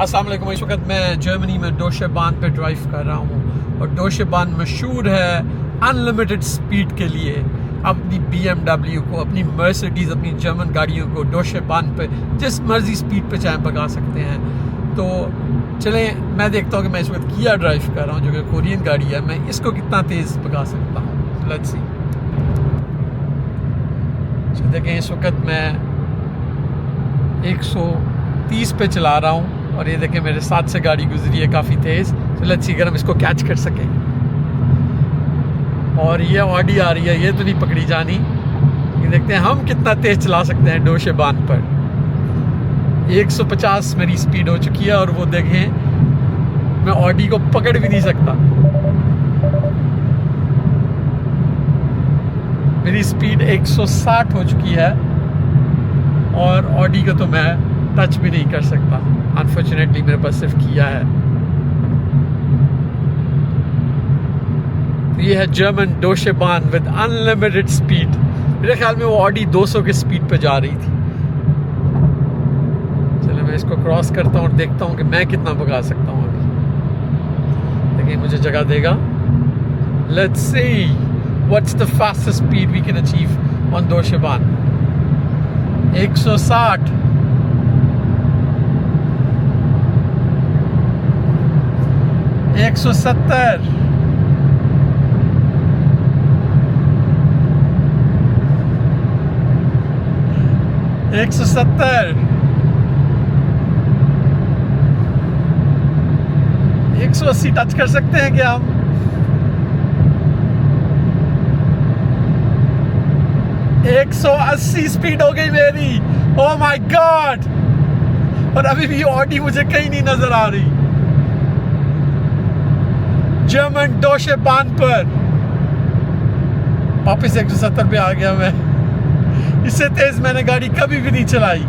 अस्सलाम वालेकुम। इस वक्त मैं जर्मनी में डोशेबान पे ड्राइव कर रहा हूँ और डोशेबान मशहूर है अनलिमिटेड स्पीड के लिए। अपनी BMW को, अपनी मर्सिडीज़, अपनी जर्मन गाड़ियों को डोशेबान पे जिस मर्जी स्पीड पे चाहे भगा सकते हैं। तो चलें, मैं देखता हूँ कि मैं इस वक्त किया ड्राइव कर रहा हूँ जो कि कोरियन गाड़ी है, मैं इसको कितना तेज़ भगा सकता हूँ। Let's see. देखें, इस वक्त मैं 130 पे चला रहा हूँ और ये देखें मेरे साथ से गाड़ी गुजरी है काफ़ी तेज़। तो लेट्स सी अगर हम इसको कैच कर सकें। और ये ऑडी आ रही है, ये तो नहीं पकड़ी जानी। ये देखते हैं हम कितना तेज़ चला सकते हैं डोशेबान पर। 150 मेरी स्पीड हो चुकी है और वो देखें मैं ऑडी को पकड़ भी नहीं सकता। मेरी स्पीड 160 हो चुकी है और ऑडी को तो मैं टच भी नहीं कर सकता। अनफॉर्चुनेटली मेरे पास सिर्फ किया है। तो ये है जर्मन डोशेबान विद अनलिमिटेड स्पीड। मेरे ख्याल में वो ऑडी 200 की स्पीड पे जा रही थी। चलो मैं इसको क्रॉस करता हूँ और देखता हूँ कि मैं कितना भगा सकता हूँ अभी। देखिए मुझे जगह देगा। Let's see what's the fastest speed we can achieve on डोशेबान। 160, 170, 170, 180 टच कर सकते हैं क्या हम? 180 स्पीड हो गई मेरी। Oh my God! और अभी भी ऑडी मुझे कहीं नहीं नजर आ रही। जर्मन डोशेबान पर वापस 170 पे आ गया मैं। इससे तेज मैंने गाड़ी कभी भी नहीं चलाई।